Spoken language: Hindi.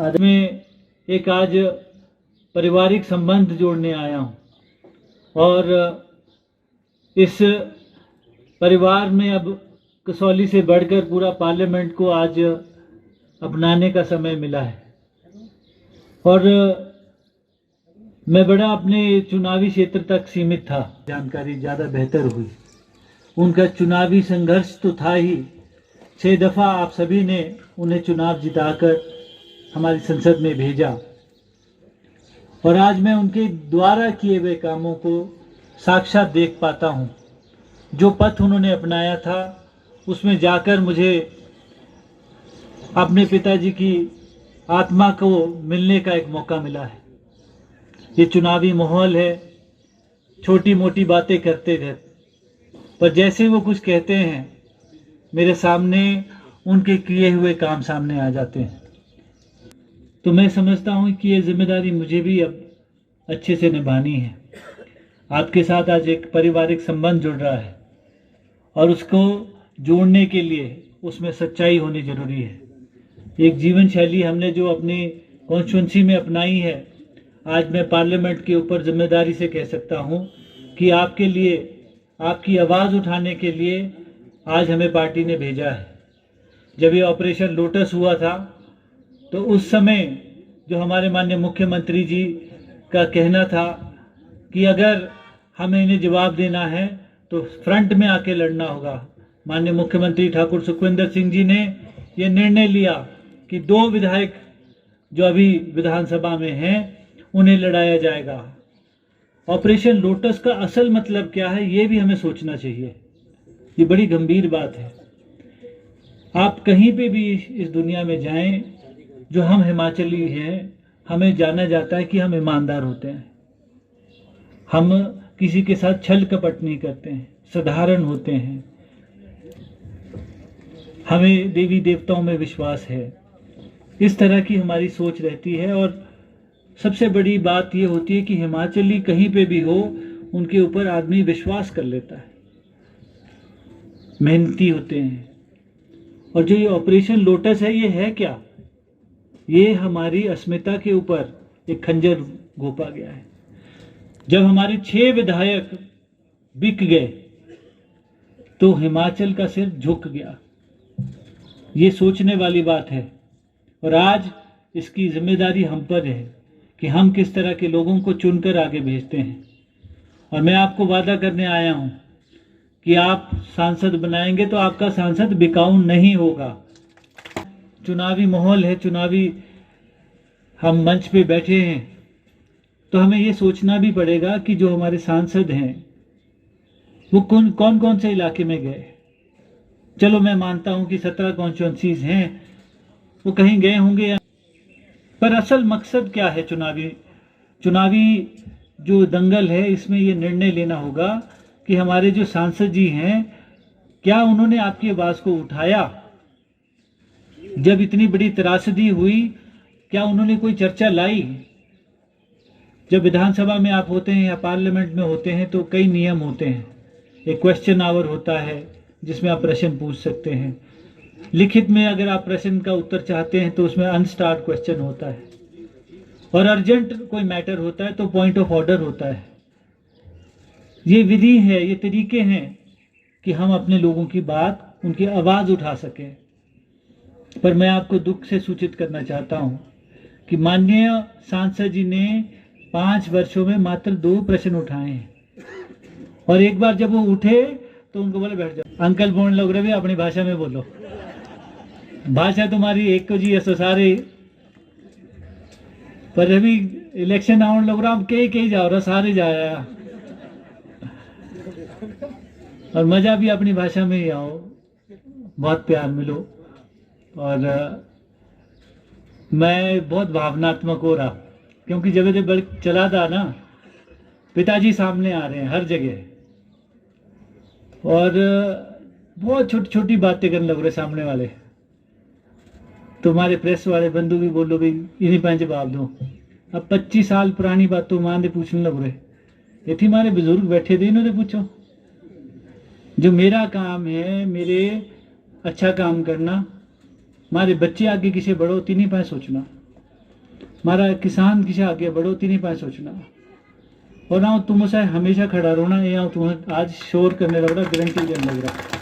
आज मैं आज पारिवारिक संबंध जोड़ने आया हूँ और इस परिवार में अब कसौली से बढ़कर पूरा पार्लियामेंट को आज अपनाने का समय मिला है और मैं बड़ा अपने चुनावी क्षेत्र तक सीमित था। जानकारी ज़्यादा बेहतर हुई। उनका चुनावी संघर्ष तो था ही, 6 दफ़ा आप सभी ने उन्हें चुनाव जिताकर हमारी संसद में भेजा और आज मैं उनके द्वारा किए हुए कामों को साक्षात देख पाता हूँ। जो पथ उन्होंने अपनाया था उसमें जाकर मुझे अपने पिताजी की आत्मा को मिलने का एक मौका मिला है। ये चुनावी माहौल है, छोटी मोटी बातें करते थे, पर जैसे वो कुछ कहते हैं मेरे सामने उनके किए हुए काम सामने आ जाते हैं। तो मैं समझता हूँ कि ये जिम्मेदारी मुझे भी अब अच्छे से निभानी है। आपके साथ आज एक पारिवारिक संबंध जुड़ रहा है और उसको जोड़ने के लिए उसमें सच्चाई होनी जरूरी है। एक जीवन शैली हमने जो अपनी कॉन्स्टिट्यूंसी में अपनाई है, आज मैं पार्लियामेंट के ऊपर जिम्मेदारी से कह सकता हूँ कि आपके लिए, आपकी आवाज़ उठाने के लिए आज हमें पार्टी ने भेजा है। जब ये ऑपरेशन लोटस हुआ था तो उस समय जो हमारे माननीय मुख्यमंत्री जी का कहना था कि अगर हमें इन्हें जवाब देना है तो फ्रंट में आके लड़ना होगा, माननीय मुख्यमंत्री ठाकुर सुखविंदर सिंह जी ने ये निर्णय लिया कि 2 विधायक जो अभी विधानसभा में हैं उन्हें लड़ाया जाएगा। ऑपरेशन लोटस का असल मतलब क्या है ये भी हमें सोचना चाहिए। ये बड़ी गंभीर बात है। आप कहीं पे भी इस दुनिया में जाएं, जो हम हिमाचली हैं, हमें जाना जाता है कि हम ईमानदार होते हैं, हम किसी के साथ छल कपट नहीं करते हैं, साधारण होते हैं, हमें देवी देवताओं में विश्वास है। इस तरह की हमारी सोच रहती है और सबसे बड़ी बात ये होती है कि हिमाचली कहीं पे भी हो उनके ऊपर आदमी विश्वास कर लेता है, मेहनती होते हैं। और जो ये ऑपरेशन लोटस है, ये है क्या? ये हमारी अस्मिता के ऊपर एक खंजर घोंपा गया है। जब हमारे 6 विधायक बिक गए तो हिमाचल का सिर झुक गया। ये सोचने वाली बात है और आज इसकी जिम्मेदारी हम पर है कि हम किस तरह के लोगों को चुनकर आगे भेजते हैं। और मैं आपको वादा करने आया हूं कि आप सांसद बनाएंगे तो आपका सांसद बिकाऊ नहीं होगा। चुनावी माहौल है, चुनावी हम मंच पे बैठे हैं, तो हमें ये सोचना भी पड़ेगा कि जो हमारे सांसद हैं वो कौन कौन से इलाके में गए। चलो मैं मानता हूं कि 17 कॉन्स्टिट्यूंसीज हैं, वो कहीं गए होंगे, पर असल मकसद क्या है? चुनावी जो दंगल है, इसमें ये निर्णय लेना होगा कि हमारे जो सांसद जी हैं, क्या उन्होंने आपकी आवाज़ को उठाया? जब इतनी बड़ी त्रासदी हुई, क्या उन्होंने कोई चर्चा लाई? जब विधानसभा में आप होते हैं या पार्लियामेंट में होते हैं तो कई नियम होते हैं। एक क्वेश्चन आवर होता है जिसमें आप प्रश्न पूछ सकते हैं। लिखित में अगर आप प्रश्न का उत्तर चाहते हैं तो उसमें अनस्टार्ट क्वेश्चन होता है, और अर्जेंट कोई मैटर होता है तो पॉइंट ऑफ ऑर्डर होता है। ये विधि है, ये तरीके हैं कि हम अपने लोगों की बात, उनकी आवाज़ उठा सकें। पर मैं आपको दुख से सूचित करना चाहता हूं कि माननीय सांसद जी ने 5 वर्षों में मात्र 2 प्रश्न उठाए हैं, और एक बार जब वो उठे तो उनको बोले बैठ जाओ। अंकल बोलने लग रहे, अपनी भाषा में बोलो, भाषा तुम्हारी एक को जी ऐसा सारे, पर अभी इलेक्शन आने लग रहा, कहीं जाओ रहा, सारे जाया, और मजा भी अपनी भाषा में ही आओ, बहुत प्यार मिलो। और मैं बहुत भावनात्मक हो रहा, क्योंकि जब ये चला था ना, पिताजी सामने आ रहे हैं हर जगह, और बहुत छोटी छोटी बातें करने लग रहे सामने वाले। तुम्हारे प्रेस वाले बंधु भी बोलो भाई इन्हीं पर जवाब दो। अब 25 साल पुरानी बातों मान दे पूछने लग रहे, ये थी हमारे बुजुर्ग बैठे थे, इन्होंने पूछो। जो मेरा काम है, मेरे अच्छा काम करना, हमारे बच्चे आगे किसी बड़ो तीन ही पाए सोचना। मारा किसान किसी आगे बढ़ोती नहीं पाए सोचना और ना तुम उसे हमेशा खड़ा रहो ना, या तुम आज शोर करने लग रहा, गारंटी देने लग रहा।